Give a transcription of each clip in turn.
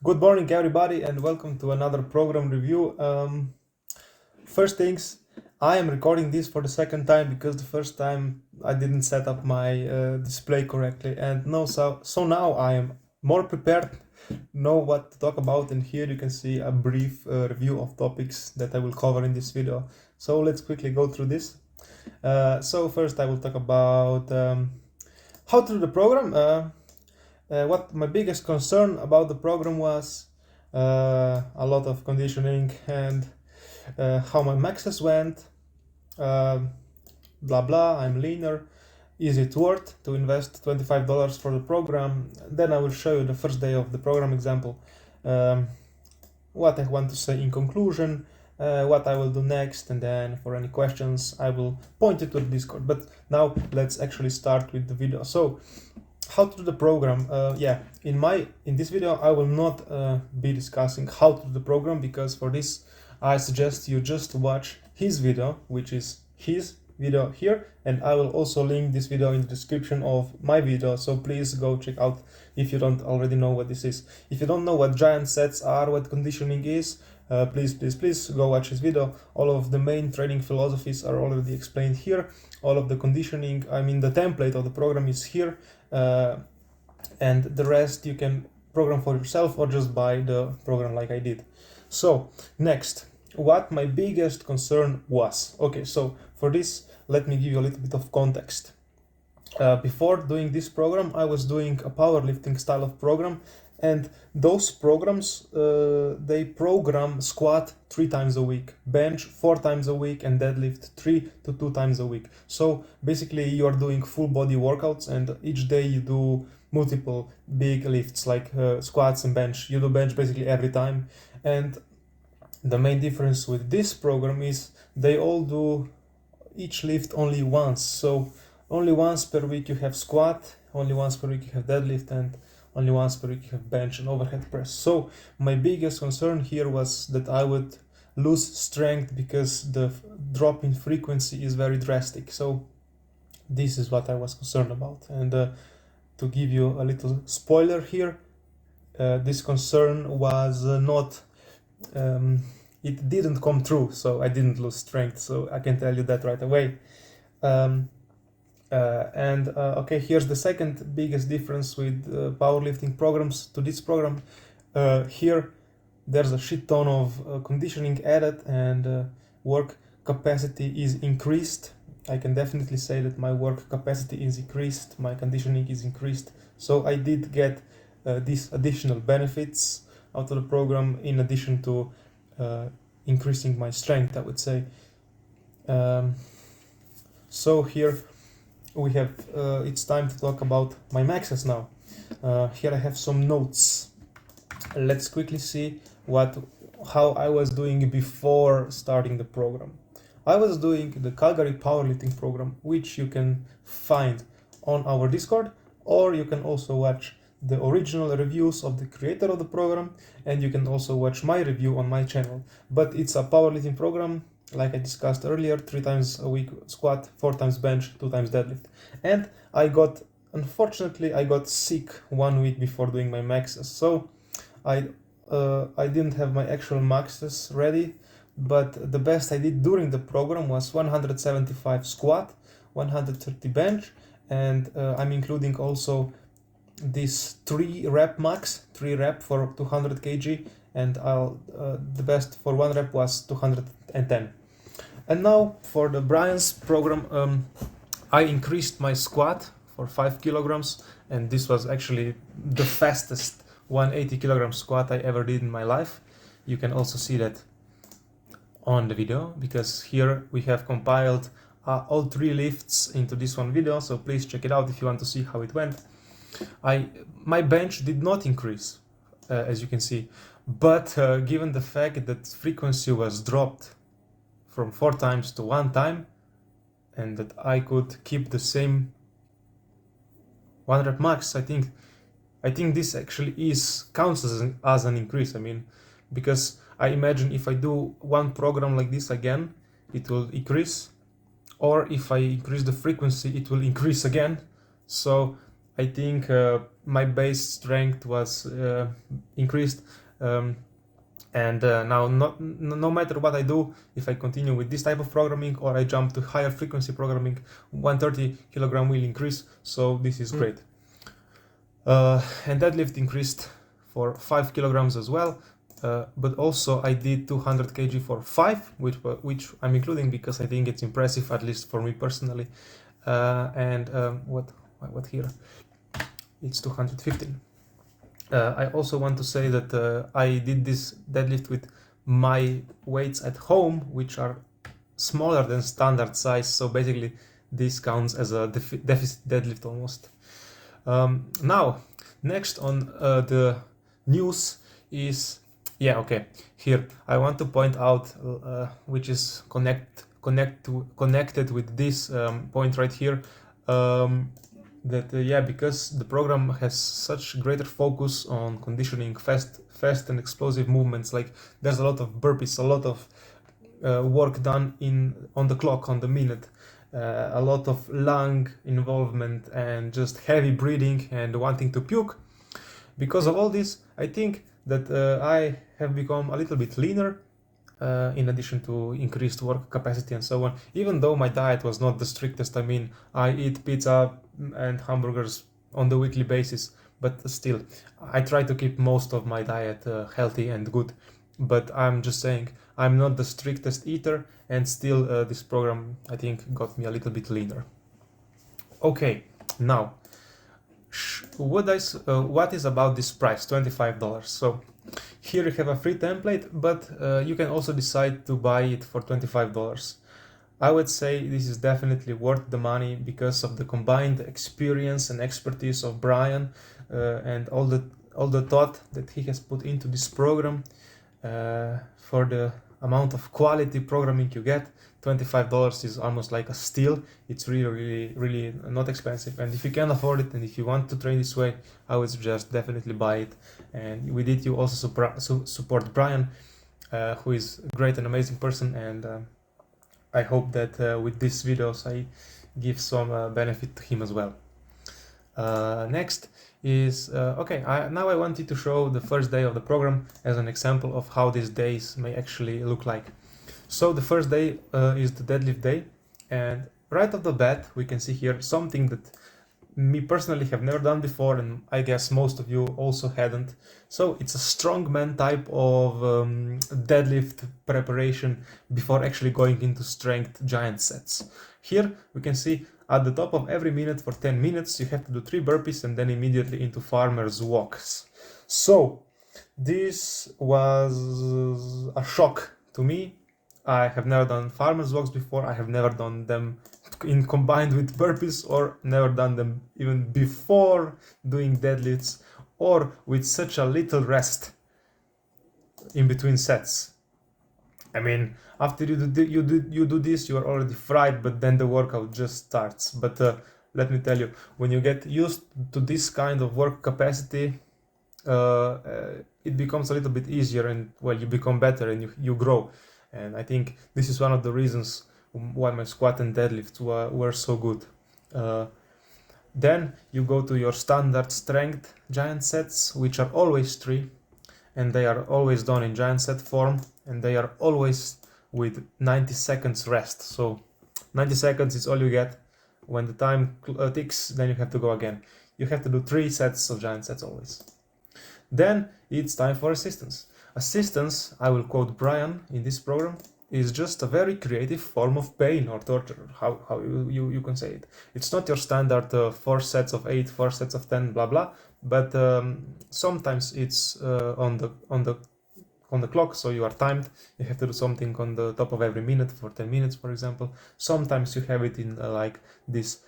Good morning, everybody, and welcome to another program review. First things, I am recording this for the second time because the first time I didn't set up my display correctly, and so now I am more prepared, know what to talk about, and here you can see a brief review of topics that I will cover in this video. So let's quickly go through this. So first I will talk about how to do the program. What my biggest concern about the program was a lot of conditioning and how my maxes went, blah blah, I'm leaner, is it worth to invest $25 for the program? Then I will show you the first day of the program example, what I want to say in conclusion, what I will do next, and then for any questions I will point it to the Discord. But now let's actually start with the video. So how to do the program. In this video I will not be discussing how to do the program, because for this I suggest you just watch his video, which is his video here, and I will also link this video in the description of my video, so please go check out if you don't already know what this is. If you don't know what giant sets are, what conditioning is, please go watch his video. All of the main training philosophies are already explained here. All of the conditioning, the template of the program is here, and the rest you can program for yourself or just buy the program like I did. So next, what my biggest concern was. Okay, so for this let me give you a little bit of context. Before doing this program I was doing a powerlifting style of program, and those programs they program squat 3 times a week, bench 4 times a week, and deadlift 3 to 2 times a week. So basically you are doing full body workouts, and each day you do multiple big lifts like squats and bench. You do bench basically every time, and the main difference with this program is they all do each lift only once. So only once per week you have squat, only once per week you have deadlift, and only once per week you have bench and overhead press. So my biggest concern here was that I would lose strength because the drop in frequency is very drastic. So this is what I was concerned about. And to give you a little spoiler here, this concern was not it didn't come true, so I didn't lose strength, so I can tell you that right away. Okay, here's the second biggest difference with powerlifting programs to this program. Here there's a shit ton of conditioning added, and work capacity is increased. I can definitely say that my work capacity is increased, my conditioning is increased, so I did get these additional benefits out of the program, in addition to increasing my strength, I would say. So here we have it's time to talk about my maxes now. Here I have some notes. Let's quickly see how I was doing before starting the program. I was doing the Calgary powerlifting program, which you can find on our Discord, or you can also watch the original reviews of the creator of the program, and you can also watch my review on my channel. But it's a powerlifting program, like I discussed earlier, 3 times a week squat, 4 times bench, 2 times deadlift. And unfortunately I got sick 1 week before doing my maxes, so I didn't have my actual maxes ready, but the best I did during the program was 175 squat, 130 bench, and I'm including also this 3 rep max, 3 rep for 200 kg, and the best for 1 rep was 210. And now for the Brian's program, I increased my squat for 5 kilograms, and this was actually the fastest 180 kilogram squat I ever did in my life. You can also see that on the video, because here we have compiled all 3 lifts into this one video, so please check it out if you want to see how it went. My bench did not increase, as you can see, but given the fact that frequency was dropped from 4 times to 1 time, and that I could keep the same 1 rep max, I think this actually counts as an increase. Because I imagine if I do one program like this again, it will increase, or if I increase the frequency, it will increase again. So I think my base strength was increased, and now no matter what I do, if I continue with this type of programming or I jump to higher frequency programming, 130 kilogram will increase, so this is great. And deadlift increased for 5 kilograms as well, but also I did 200 kg for 5, which I'm including because I think it's impressive, at least for me personally. And what here? It's 215. I also want to say that I did this deadlift with my weights at home, which are smaller than standard size, so basically this counts as a deficit deadlift almost. Now, next on the news is, here I want to point out, which is connected with this point right here, that because the program has such greater focus on conditioning fast and explosive movements, like there's a lot of burpees, a lot of work done on the clock, on the minute, a lot of lung involvement and just heavy breathing and wanting to puke. Because of all this, I think that I have become a little bit leaner, in addition to increased work capacity and so on, even though my diet was not the strictest. I mean, I eat pizza and hamburgers on the weekly basis, but still, I try to keep most of my diet healthy and good. But I'm just saying, I'm not the strictest eater, and still this program, I think, got me a little bit leaner. Okay, now, what is about this price, $25? So here you have a free template, but you can also decide to buy it for $25. I would say this is definitely worth the money because of the combined experience and expertise of Brian, and all the thought that he has put into this program. For the amount of quality programming you get, $25 is almost like a steal. It's really not expensive, and if you can afford it and if you want to train this way, I would suggest definitely buy it. And with it you also support Brian, who is a great and amazing person, and I hope that with these videos I give some benefit to him as well. Next is, now I wanted to show the first day of the program as an example of how these days may actually look like. So the first day is the deadlift day, and right off the bat we can see here something that me personally have never done before, and I guess most of you also hadn't. So it's a strongman type of deadlift preparation before actually going into strength giant sets. Here we can see at the top of every minute for 10 minutes you have to do 3 burpees and then immediately into farmer's walks. So this was a shock to me. I have never done farmer's walks before. I have never done them combined with burpees, or never done them even before doing deadlifts, or with such a little rest in between sets. I mean, after you do this, you are already fried, but then the workout just starts. But let me tell you, when you get used to this kind of work capacity, it becomes a little bit easier, and well, you become better and you grow. And I think this is one of the reasons why my squat and deadlifts were so good. Then you go to your standard strength giant sets, which are always 3, and they are always done in giant set form, and they are always with 90 seconds rest. So 90 seconds is all you get. When the time ticks, then you have to go again. You have to do 3 sets of giant sets always. Then it's time for assistance. Assistance, I will quote Brian in this program, is just a very creative form of pain or torture, how you can say it. It's not your standard 4 sets of 8, 4 sets of 10, blah blah, but sometimes it's on the clock, so you are timed. You have to do something on the top of every minute for 10 minutes, for example. Sometimes you have it in like this,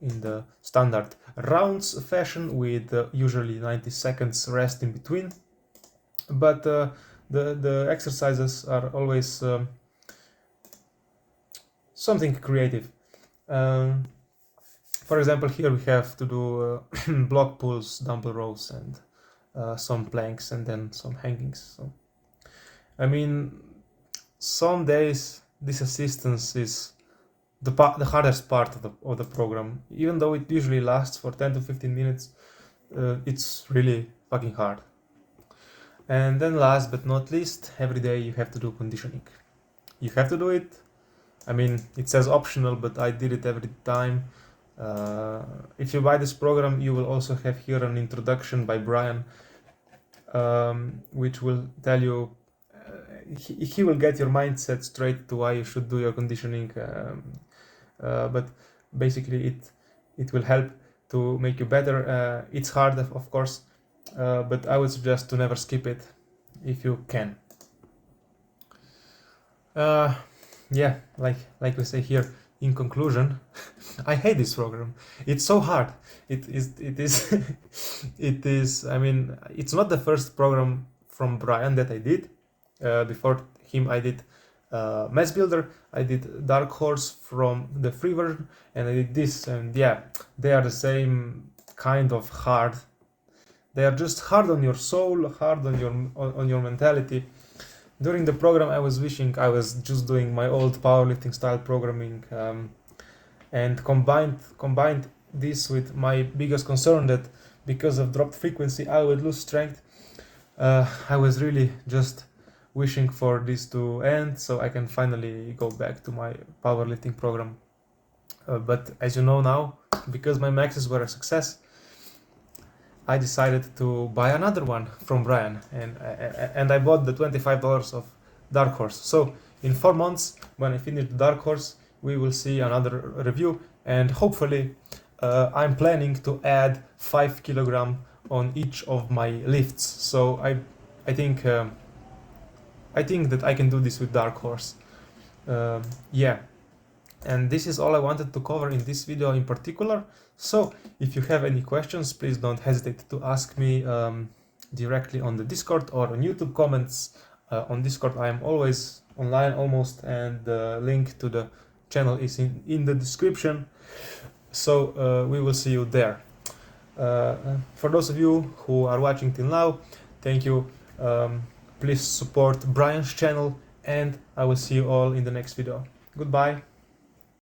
in the standard rounds fashion with usually 90 seconds rest in between. But the exercises are always something creative. For example, here we have to do block pulls, dumbbell rows, and some planks, and then some hangings. So, I mean, some days this assistance is the hardest part of the program. Even though it usually lasts for 10 to 15 minutes, it's really fucking hard. And then last but not least, every day you have to do conditioning. You have to do it. I mean, it says optional, but I did it every time. If you buy this program, you will also have here an introduction by Brian, which will tell you, he will get your mindset straight to why you should do your conditioning, but basically it will help to make you better. It's hard, of course, but I would suggest to never skip it if you can. Yeah, like we say here, in conclusion, I hate this program. It's so hard. It is. I mean, it's not the first program from Brian that I did. Before him, I did Mass Builder. I did Dark Horse from the free version, and I did this. And yeah, they are the same kind of hard. They are just hard on your soul, hard on your mentality. During the program, I was wishing I was just doing my old powerlifting style programming, and combined this with my biggest concern that because of dropped frequency I would lose strength. I was really just wishing for this to end so I can finally go back to my powerlifting program. But as you know now, because my maxes were a success, I decided to buy another one from Brian, and I bought the $25 of Dark Horse. So in 4 months, when I finish the Dark Horse, we will see another review, and hopefully I'm planning to add 5 kg on each of my lifts. So I think that I can do this with Dark Horse. Yeah. And this is all I wanted to cover in this video in particular. So if you have any questions, please don't hesitate to ask me directly on the Discord or on YouTube comments. On Discord I am always online almost, and the link to the channel is in the description. So we will see you there. For those of you who are watching till now, thank you. Please support Brian's channel, and I will see you all in the next video. Goodbye.